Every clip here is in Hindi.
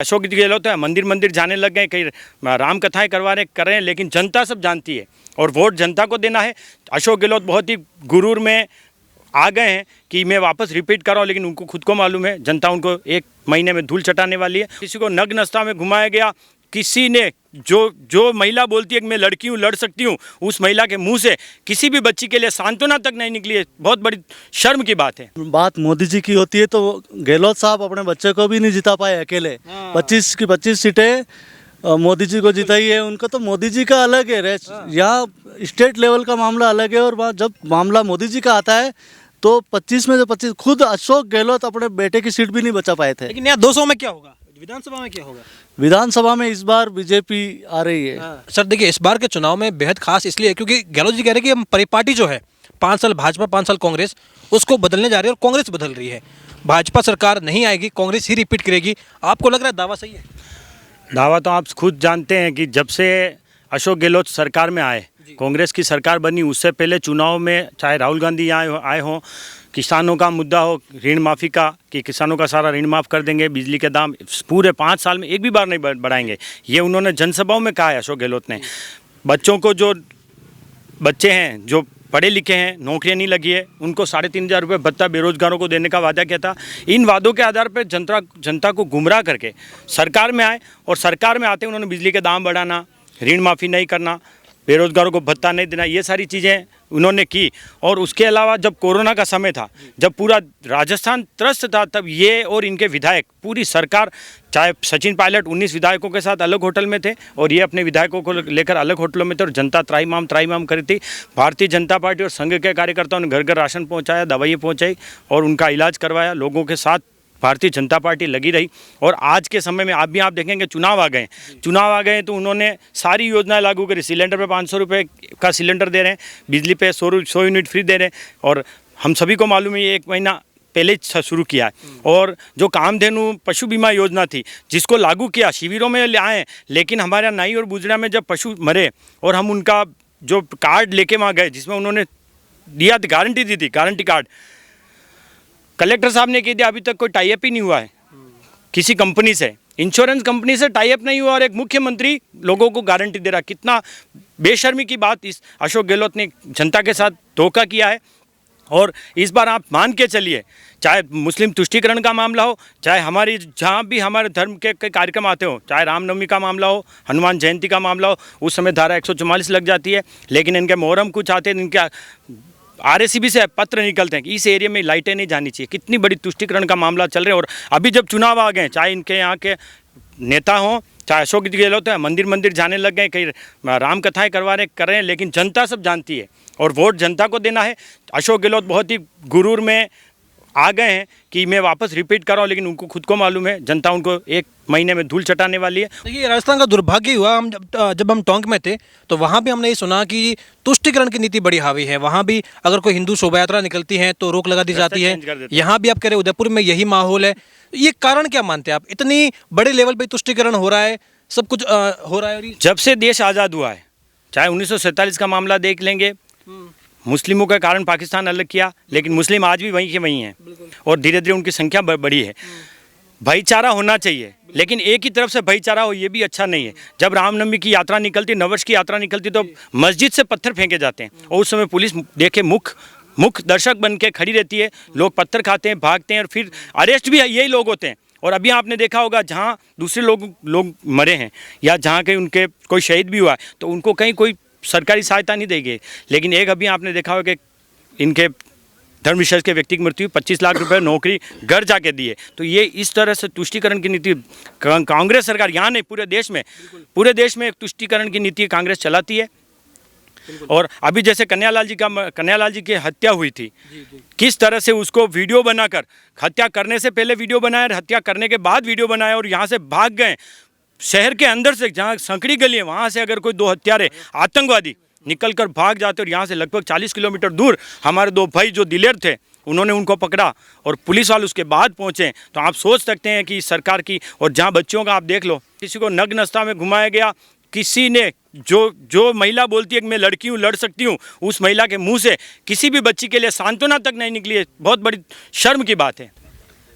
अशोक गहलोत है, मंदिर मंदिर जाने लग गए, कई राम कथाएं कर रहे हैं, लेकिन जनता सब जानती है और वोट जनता को देना है। अशोक गहलोत बहुत ही गुरूर में आ गए हैं कि मैं वापस रिपीट कर रहा हूँ, लेकिन उनको खुद को मालूम है जनता उनको 1 महीने में धूल चटाने वाली है। किसी को नग्न अवस्था में घुमाया गया, किसी ने जो महिला बोलती है कि मैं लड़की हूँ, लड़ सकती हूँ, उस महिला के मुंह से किसी भी बच्ची के लिए सांत्वना तक नहीं निकली है। बहुत बड़ी शर्म की बात है। बात मोदी जी की होती है तो गहलोत साहब अपने बच्चे को भी नहीं जिता पाए अकेले। 25 की 25 सीटें मोदी जी को जिताई है। उनका तो मोदी जी का अलग है रेस। यहाँ स्टेट लेवल का मामला अलग है और वहाँ जब मामला मोदी जी का आता है तो 25 में से 25 खुद अशोक गहलोत अपने बेटे की सीट भी नहीं बचा पाए थे। लेकिन यहाँ 200 में क्या होगा, विधानसभा में क्या होगा? विधानसभा में इस बार बीजेपी आ रही है। सर देखिए, इस बार के चुनाव में बेहद खास इसलिए है क्योंकि गहलोत जी कह रहे हैं कि हम परिपाटी जो है 5 साल भाजपा 5 साल कांग्रेस, उसको बदलने जा रही है और कांग्रेस बदल रही है। भाजपा सरकार नहीं आएगी, कांग्रेस ही रिपीट करेगी। आपको लग रहा है दावा सही है? दावा तो आप खुद जानते हैं कि जब से अशोक गहलोत सरकार में आए, कांग्रेस की सरकार बनी, उससे पहले चुनाव में चाहे राहुल गांधी आए हों, किसानों का मुद्दा हो, ऋण माफ़ी का, कि किसानों का सारा ऋण माफ़ कर देंगे, बिजली के दाम पूरे 5 साल में एक भी बार नहीं बढ़ाएंगे, ये उन्होंने जनसभाओं में कहा है अशोक गहलोत ने। बच्चों को जो बच्चे हैं जो पढ़े लिखे हैं, नौकरियां नहीं लगी है, उनको 3,500 रुपये भत्ता बेरोजगारों को देने का वादा किया था। इन वादों के आधार पर जनता को गुमराह करके सरकार में आए और सरकार में आते उन्होंने बिजली के दाम बढ़ाना, ऋण माफ़ी नहीं करना, बेरोजगारों को भत्ता नहीं देना, ये सारी चीज़ें उन्होंने की। और उसके अलावा जब कोरोना का समय था, जब पूरा राजस्थान त्रस्त था, तब ये और इनके विधायक, पूरी सरकार, चाहे सचिन पायलट 19 विधायकों के साथ अलग होटल में थे और ये अपने विधायकों को लेकर अलग होटलों में थे और जनता त्राईमाम करी थी। भारतीय जनता पार्टी और संघ के कार्यकर्ताओं ने घर घर राशन पहुँचाया, दवाइयाँ पहुँचाई और उनका इलाज करवाया। लोगों के साथ भारतीय जनता पार्टी लगी रही। और आज के समय में आप देखेंगे चुनाव आ गए तो उन्होंने सारी योजनाएं लागू करी। सिलेंडर पे 500 रुपये का सिलेंडर दे रहे हैं, बिजली पे 100 यूनिट फ्री दे रहे हैं। और हम सभी को मालूम है ये 1 महीना पहले शुरू किया है। और जो कामधेनु पशु बीमा योजना थी, जिसको लागू किया, शिविरों में ले आए, लेकिन हमारे यहाँ नाई और बुजरा में जब पशु मरे और हम उनका जो कार्ड लेके वहाँ गए, जिसमें उन्होंने दिया, गारंटी दी थी, गारंटी कार्ड, कलेक्टर साहब ने कह दिया अभी तक कोई टाई अप ही नहीं हुआ है किसी कंपनी से, इंश्योरेंस कंपनी से टाई अप नहीं हुआ और एक मुख्यमंत्री लोगों को गारंटी दे रहा। कितना बेशर्मी की बात इस अशोक गहलोत ने जनता के साथ धोखा किया है। और इस बार आप मान के चलिए, चाहे मुस्लिम तुष्टीकरण का मामला हो, चाहे हमारी जहाँ भी हमारे धर्म के कार्यक्रम आते हो, चाहे रामनवमी का मामला हो, हनुमान जयंती का मामला हो, उस समय धारा 144 लग जाती है। लेकिन इनके मोहर्रम कुछ आते हैं, इनके RACB से पत्र निकलते हैं कि इस एरिया में लाइटें नहीं जानी चाहिए। कितनी बड़ी तुष्टीकरण का मामला चल रहा है। और अभी जब चुनाव आ गए, चाहे इनके यहाँ के नेता हों, चाहे अशोक गहलोत है, मंदिर मंदिर जाने लग गए, कई राम कथाएं कर रहे हैं, लेकिन जनता सब जानती है और वोट जनता को देना है। अशोक गहलोत बहुत ही गुरूर में आ गए हैं कि मैं वापस रिपीट कर रहा हूँ, लेकिन उनको खुद को मालूम है जनता उनको 1 महीने में धूल चटाने वाली है। देखिए, राजस्थान का दुर्भाग्य हुआ, हम जब हम टोंक में थे तो वहाँ भी हमने ये सुना कि तुष्टीकरण की नीति बड़ी हावी है। वहाँ भी अगर कोई हिंदू शोभा यात्रा निकलती है तो रोक लगा दी जाती है। यहाँ भी आप कह रहे उदयपुर में यही माहौल है। ये कारण क्या मानते हैं आप? इतनी बड़े लेवल पे तुष्टीकरण हो रहा है, सब कुछ हो रहा है। जब से देश आज़ाद हुआ है, चाहे 1947 का मामला देख लेंगे, मुस्लिमों के कारण पाकिस्तान अलग किया, लेकिन मुस्लिम आज भी वहीं के वहीं हैं और धीरे धीरे उनकी संख्या बढ़ी है। भाईचारा होना चाहिए, लेकिन एक ही तरफ से भाईचारा हो ये भी अच्छा नहीं है। जब रामनवमी की यात्रा निकलती, नववर्ष की यात्रा निकलती, तो मस्जिद से पत्थर फेंके जाते हैं और उस समय पुलिस देखे मुख्य दर्शक बन के खड़ी रहती है। लोग पत्थर खाते हैं, भागते हैं और फिर अरेस्ट भी यही लोग होते हैं। और अभी आपने देखा होगा जहाँ दूसरे लोग मरे हैं या जहाँ कहीं उनके कोई शहीद भी हुआ है, तो उनको कहीं कोई सरकारी सहायता नहीं देगी। लेकिन एक अभी आपने देखा होगा कि इनके धर्म विशेष के व्यक्ति की मृत्यु 25 लाख रुपए नौकरी घर जाके दिए। तो ये इस तरह से तुष्टीकरण की नीति कांग्रेस सरकार, यहाँ नहीं पूरे देश में एक तुष्टीकरण की नीति कांग्रेस चलाती है। और अभी जैसे कन्हैयालाल जी की हत्या हुई थी, किस तरह से उसको वीडियो बनाकर, हत्या करने से पहले वीडियो बनाया, हत्या करने के बाद वीडियो बनाया और यहाँ से भाग गए। शहर के अंदर से जहाँ संकड़ी गली है, वहाँ से अगर कोई 2 हत्यारे आतंकवादी निकल कर भाग जाते और यहाँ से लगभग 40 किलोमीटर दूर हमारे 2 भाई जो दिलेर थे, उन्होंने उनको पकड़ा और पुलिस वाले उसके बाद पहुँचे, तो आप सोच सकते हैं कि सरकार की। और जहाँ बच्चों का आप देख लो, किसी को नग्न अवस्था में घुमाया गया, किसी ने जो महिला बोलती है कि मैं लड़की हूँ, लड़ सकती हूँ, उस महिला के मुंह से किसी भी बच्ची के लिए सांत्वना तक नहीं निकली है। बहुत बड़ी शर्म की बात है।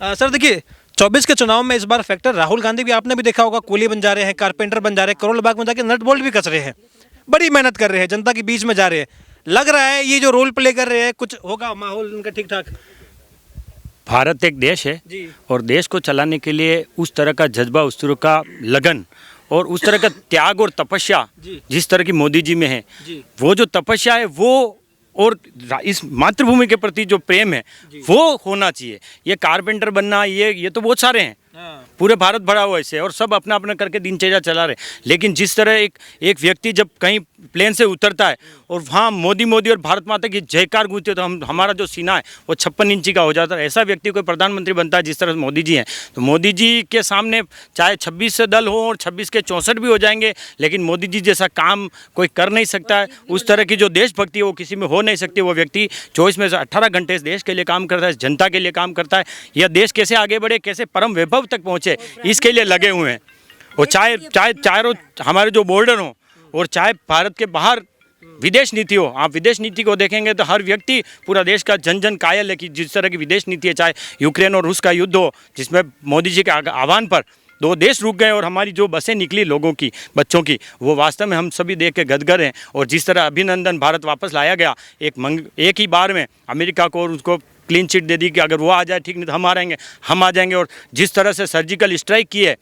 सर देखिए, 2024 के चुनाव में इस बार फैक्टर राहुल गांधी भी, आपने भी देखा होगा, कूली बन जा रहे हैं, कारपेंटर बन जा रहे हैं, करोल बाग में जाके नट बोल्ट भी कस रहे हैं, बड़ी मेहनत कर रहे हैं, जनता के बीच में जा रहे हैं। लग रहा है ये जो रोल प्ले कर रहे हैं कुछ होगा माहौल उनका ठीक ठाक? भारत एक देश है जी। और देश को चलाने के लिए उस तरह का जज्बा, उस तरह का लगन और उस तरह का त्याग और तपस्या जी। जिस तरह की मोदी जी में है, जी। वो जो तपस्या है वो और इस मातृभूमि के प्रति जो प्रेम है वो होना चाहिए। ये कारपेंटर बनना, ये तो बहुत सारे हैं, पूरे भारत भरा हुआ ऐसे, और सब अपना अपना करके दिनचर्या चला रहे। लेकिन जिस तरह एक व्यक्ति जब कहीं प्लेन से उतरता है और वहाँ मोदी मोदी और भारत माता की जयकार गूंजती है, तो हमारा जो सीना है वो 56 इंची का हो जाता है। ऐसा व्यक्ति कोई प्रधानमंत्री बनता है जिस तरह से मोदी जी हैं, तो मोदी जी के सामने चाहे 26 से दल हो और 26 के 64 भी हो जाएंगे, लेकिन मोदी जी जैसा काम कोई कर नहीं सकता है। उस तरह की जो देशभक्ति है वो किसी में हो नहीं सकती। वो व्यक्ति 24 में से 18 घंटे इस देश के लिए काम करता है, जनता के लिए काम करता है। यह देश कैसे आगे बढ़े, कैसे परम वैभव तक पहुँचे, इसके लिए लगे हुए हैं। और चाहे हमारे जो बॉर्डर हों और चाहे भारत के बाहर विदेश नीति हो, आप विदेश नीति को देखेंगे तो हर व्यक्ति, पूरा देश का जन जन कायल है कि जिस तरह की विदेश नीति है, चाहे यूक्रेन और रूस का युद्ध हो जिसमें मोदी जी के आह्वान पर 2 देश रुक गए और हमारी जो बसें निकली लोगों की, बच्चों की, वो वास्तव में हम सभी देख के गदगद हैं। और जिस तरह अभिनंदन भारत वापस लाया गया एक ही बार में अमेरिका को, और उसको क्लीन चिट दे दी कि अगर वो आ जाए ठीक, नहीं तो हम आ जाएंगे। और जिस तरह से सर्जिकल स्ट्राइक की है,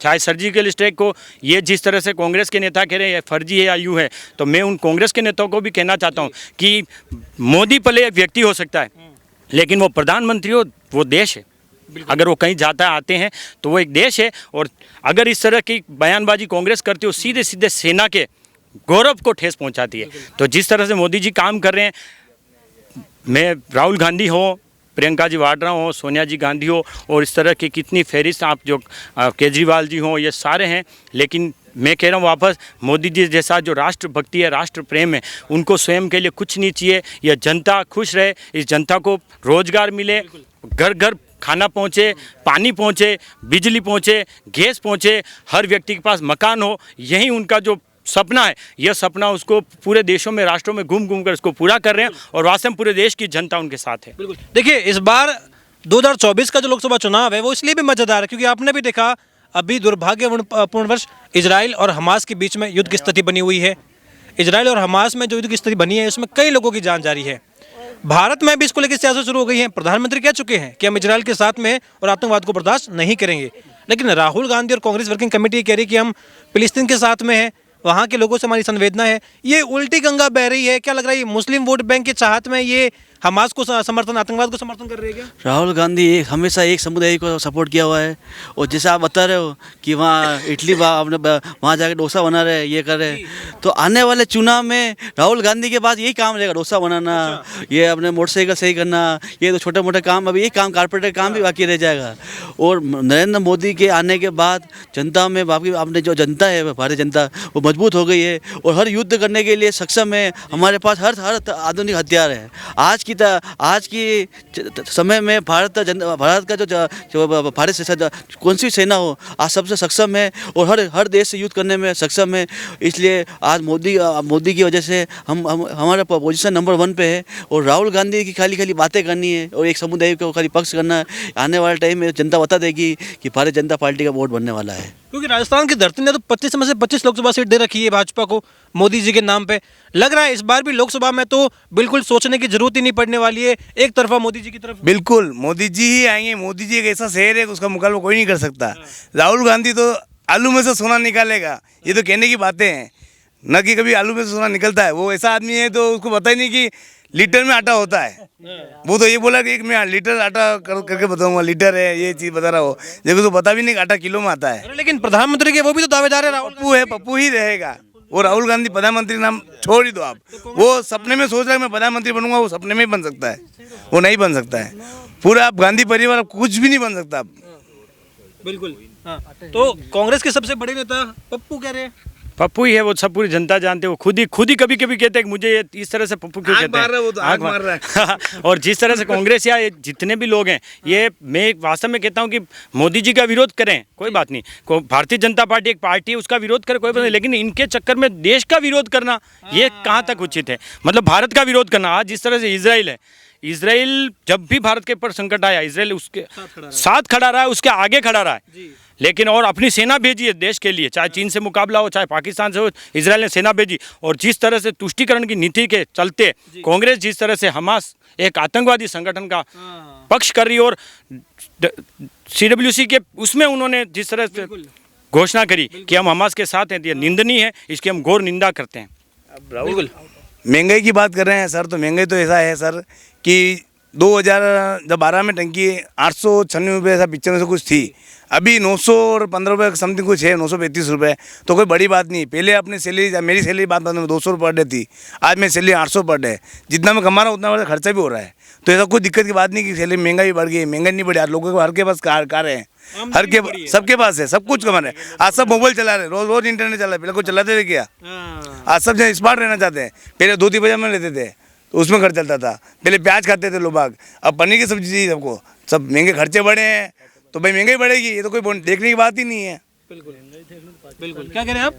चाहे सर्जिकल स्ट्राइक को ये जिस तरह से कांग्रेस के नेता कह रहे हैं फर्जी है या यूँ है, तो मैं उन कांग्रेस के नेताओं को भी कहना चाहता हूँ कि मोदी भले एक व्यक्ति हो सकता है, लेकिन वो प्रधानमंत्री हो, वो देश है। अगर वो कहीं जाता है आते हैं तो वो एक देश है। और अगर इस तरह की बयानबाजी कांग्रेस करती हो, सीधे सीधे सेना के गौरव को ठेस पहुँचाती है। तो जिस तरह से मोदी जी काम कर रहे हैं, मैं राहुल गांधी हो, प्रियंका जी वाड्रा हो, सोनिया जी गांधी हो, और इस तरह की कितनी फहरिस्त आप जो केजरीवाल जी हो, ये सारे हैं। लेकिन मैं कह रहा हूँ वापस, मोदी जी जैसा जो राष्ट्रभक्ति है, राष्ट्र प्रेम है, उनको स्वयं के लिए कुछ नहीं चाहिए। यह जनता खुश रहे, इस जनता को रोजगार मिले, घर घर खाना पहुँचे, पानी पहुँचे, बिजली पहुँचे, गैस पहुँचे, हर व्यक्ति के पास मकान हो, यही उनका जो सपना है। यह सपना उसको पूरे देशों में, राष्ट्रों में घूम घूम कर इसको पूरा कर रहे हैं, और वास्तव में पूरे देश की जनता उनके साथ है। बिल्कुल। देखिए, इस बार 2024 का जो लोकसभा चुनाव है वो इसलिए भी मजेदार है क्योंकि आपने भी देखा, अभी दुर्भाग्यपूर्ण वर्ष इजराइल और हमास के बीच में युद्ध की स्थिति बनी हुई है। इजराइल और हमास में जो युद्ध की स्थिति बनी है उसमें कई लोगों की जान जा रही है। भारत में भी इसको लेकर सियासत शुरू हो गई है। प्रधानमंत्री कह चुके हैं कि हम इजराइल के साथ में हैं और आतंकवाद को बर्दाश्त नहीं करेंगे। लेकिन राहुल गांधी और कांग्रेस वर्किंग कमेटी कह रही है कि हम फिलिस्तीन के साथ में हैं, वहाँ के लोगों से हमारी संवेदना है। ये उल्टी गंगा बह रही है। क्या लग रहा है, मुस्लिम वोट बैंक के चाहत में ये हमास को समर्थन, आतंकवाद को समर्थन कर रही है क्या? राहुल गांधी हमेशा एक समुदाय को सपोर्ट किया हुआ है। और जैसे आप बता रहे हो कि वहाँ इटली आपने वहाँ जाकर डोसा बना रहे, ये कर रहे, तो आने वाले चुनाव में राहुल गांधी के पास यही काम रहेगा, डोसा बनाना, ये अपने मोटरसाइकिल सही करना, ये तो छोटे मोटे काम, अभी ये काम कारपेंटर काम भी बाकी रह जाएगा। और नरेंद्र मोदी के आने के बाद जनता में बाकी आपने जो जनता है, भारतीय जनता, वो मजबूत हो गई है और हर युद्ध करने के लिए सक्षम है। हमारे पास हर आधुनिक हथियार है। आज की समय में भारत का जो भारत से कौन सी सेना हो, आज सबसे सक्षम है और हर देश से युद्ध करने में सक्षम है। इसलिए आज मोदी की वजह से हम हमारा पोजीशन नंबर 1 पे है। और राहुल गांधी की खाली बातें करनी है और एक समुदाय को खाली पक्ष करना है। आने वाले टाइम में जनता बता देगी कि भारतीय जनता पार्टी का वोट बनने वाला है। क्योंकि राजस्थान की धरती ने तो 25 में से 25 लोकसभा सीट दे रखी है भाजपा को मोदी जी के नाम पे। लग रहा है इस बार भी लोकसभा में तो बिल्कुल सोचने की जरूरत ही नहीं पड़ने वाली है, एक तरफा मोदी जी की तरफ। बिल्कुल मोदी जी ही आएंगे। मोदी जी एक ऐसा शहर है उसका मुकाबला कोई नहीं कर सकता। राहुल गांधी तो आलू में से सोना निकालेगा, ये तो कहने की बातें हैं, न कि कभी आलू में से सोना निकलता है। वो ऐसा आदमी है तो उसको पता ही नहीं कि लीटर में आटा होता है। वो तो ये बोला कि मैं लीटर आटा करके बताऊंगा, लीटर है ये चीज़ बता रहा हो, देखो तो पता भी नहीं आटा किलो में आता है। लेकिन प्रधानमंत्री के वो भी तो दावेदार है राहुल। पप्पू ही रहेगा। वो राहुल गांधी प्रधानमंत्री नाम छोड़ ही दो आप। वो सपने में सोच रहा है मैं प्रधानमंत्री बनूंगा, वो सपने में ही बन सकता है, वो नहीं बन सकता है। पूरा आप गांधी परिवार कुछ भी नहीं बन सकता आप। बिल्कुल। हाँ। तो कांग्रेस के सबसे बड़े नेता पप्पू कह रहे हैं पप्पू ही है, वो सब पूरी जनता जानते हैं। वो खुद ही कभी कभी कहते हैं कि मुझे ये इस तरह से पप्पू क्यों आग कहते मार रहा है, वो तो आग मार मार रहा है। और जिस तरह से कांग्रेस या ये जितने भी लोग हैं, ये मैं वास्तव में कहता हूँ कि मोदी जी का विरोध करें कोई बात नहीं, भारतीय जनता पार्टी एक पार्टी है, उसका विरोध करें कोई बात नहीं, लेकिन इनके चक्कर में देश का विरोध करना ये कहाँ तक उचित है। मतलब भारत का विरोध करना, आज जिस तरह से इजराइल है, इजराइल जब भी भारत के ऊपर संकट आया, इजराइल उसके साथ खड़ा रहा है, उसके आगे खड़ा रहा है, लेकिन और अपनी सेना भेजी है देश के लिए, चाहे चीन से मुकाबला हो, चाहे पाकिस्तान से हो, इजराइल ने सेना भेजी। और जिस तरह से तुष्टीकरण की नीति के चलते कांग्रेस जिस तरह से हमास एक आतंकवादी संगठन का पक्ष कर रही है, और CWC के उसमें उन्होंने जिस तरह से घोषणा करी कि हम हमास के साथ हैं, ये निंदनीय है, इसकी हम घोर निंदा करते हैं। बिल्कुल। महंगाई की बात कर रहे हैं सर, तो महंगाई तो ऐसा है सर कि 2012 में टंकी 896 रुपये ऐसा 95 से कुछ थी, अभी 915 रुपये समथिंग कुछ है, 935 रुपये। तो कोई बड़ी बात नहीं। पहले अपनी सैलरी, मेरी सैलरी बात में 200 पर डे थी, आज मेरी सैलरी 800 पर डे। जितना मैं कमा रहा हूँ उतना मेरा खर्चा भी हो रहा है, तो ऐसा कोई दिक्कत की बात नहीं कि सैलरी महंगाई बढ़ गई। महंगाई नहीं बढ़ी, आज लोगों के हर के पास कार हैं, हर के सबके पास है, सब कुछ कमा रहे हैं। आज सब मोबाइल चला रहे हैं, रोज इंटरनेट चला रहे, पहले कोई चलाते थे क्या? आज सब जन स्मार्ट रहना चाहते हैं। पहले धोती पजामा लेते थे तो उसमें खर्च चलता था, पहले प्याज खाते थे लोग, अब पनीर की सब्जी चाहिए सबको, सब महंगे खर्चे बढ़े हैं, तो भाई महंगाई बढ़ेगी, ये तो कोई देखने की बात ही नहीं है। बिल्कुल। क्या कह रहे हैं आप?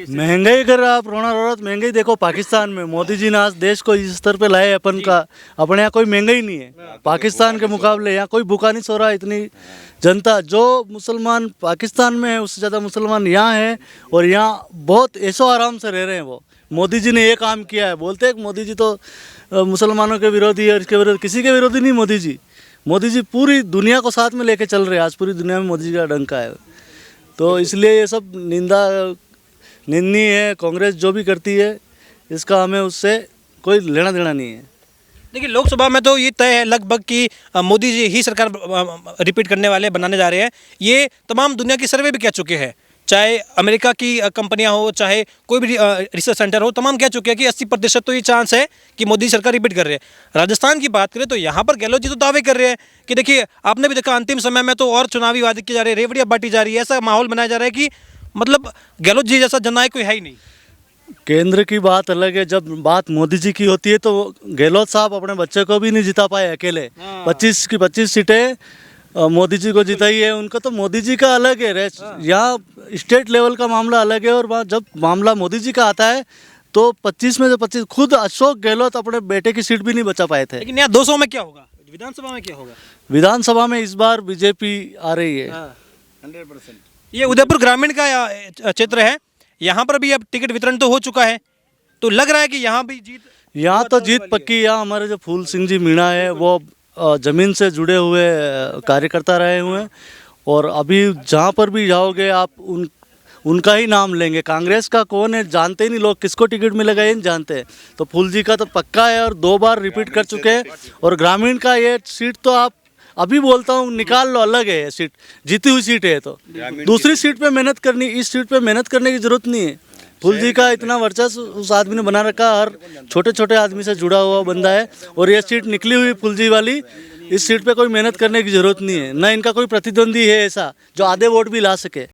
महंगाई अगर आप रोना रो रहा तो महंगाई देखो पाकिस्तान में, मोदी जी ने आज देश को इस स्तर पे लाए अपन का। अपने यहाँ कोई महंगाई नहीं है पाकिस्तान के मुकाबले, यहाँ कोई भूखा नहीं सो रहा। इतनी जनता, जो मुसलमान पाकिस्तान में है उससे ज़्यादा मुसलमान यहाँ है, और यहाँ बहुत ऐशो आराम से रह रहे हैं। वो मोदी जी ने ये काम किया है, बोलते हैं कि मोदी जी तो मुसलमानों के विरोधी है, इसके विरोधी, किसी के विरोधी नहीं मोदी जी। मोदी जी पूरी दुनिया को साथ में लेके चल रहे हैं, आज पूरी दुनिया में मोदी जी का डंका है। तो इसलिए ये सब निंदनीय है। कांग्रेस जो भी करती है इसका हमें उससे कोई लेना देना नहीं है। देखिए, लोकसभा में तो ये तय है लगभग कि मोदी जी ही सरकार रिपीट करने वाले, बनाने जा रहे हैं। ये तमाम दुनिया की सर्वे भी कह चुके हैं, चाहे अमेरिका की कंपनियां हो, चाहे कोई भी रिसर्च सेंटर हो, तमाम कह चुके हैं कि 80% तो ये चांस है कि मोदी सरकार रिपीट कर रहे हैं। राजस्थान की बात करें तो यहाँ पर गहलोत जी तो दावे कर रहे हैं कि देखिए, आपने भी देखा अंतिम समय में तो और चुनावी वादे किए जा रहे हैं, रेवड़ियाँ बांटी जा रही है, ऐसा माहौल बनाया जा रहा है कि मतलब गहलोत जी जैसा जननायक कोई है ही नहीं। केंद्र की बात अलग है, जब बात मोदी जी की होती है तो गहलोत साहब अपने बच्चे को भी नहीं जिता पाए अकेले। 25 की 25 सीटें मोदी जी को जिताई है। उनका तो मोदी जी का अलग है रेस, यहाँ स्टेट लेवल का मामला अलग है, और वहाँ जब मामला मोदी जी का आता है तो 25 में से 25 खुद अशोक गहलोत अपने बेटे की सीट भी नहीं बचा पाए थे। लेकिन यहाँ 200 में क्या होगा, विधानसभा में क्या होगा? विधानसभा में इस बार बीजेपी आ रही है 100%। ये उदयपुर ग्रामीण का क्षेत्र है, यहाँ पर भी अब टिकट वितरण तो हो चुका है, तो लग रहा है कि यहाँ भी जीत, यहाँ तो जीत पक्की। यहाँ हमारे जो फूल सिंह जी मीणा है वो ज़मीन से जुड़े हुए कार्यकर्ता रहे हुए हैं, और अभी जहाँ पर भी जाओगे आप उनका ही नाम लेंगे। कांग्रेस का कौन है जानते ही नहीं लोग, किसको टिकट मिलेगा ये नहीं जानते हैं। तो फूल जी का तो पक्का है और 2 बार रिपीट कर चुके हैं। और ग्रामीण का ये सीट तो आप अभी बोलता हूँ निकाल लो, अलग है ये सीट, जीती हुई सीट है। तो दूसरी सीट पे मेहनत करनी, इस सीट पे मेहनत करने की जरूरत नहीं है। फूल जी का इतना वर्चस्व उस आदमी ने बना रखा, हर छोटे छोटे आदमी से जुड़ा हुआ बंदा है, और ये सीट निकली हुई फूल जी वाली, इस सीट पे कोई मेहनत करने की जरूरत नहीं है। ना इनका कोई प्रतिद्वंदी है ऐसा जो आधे वोट भी ला सके।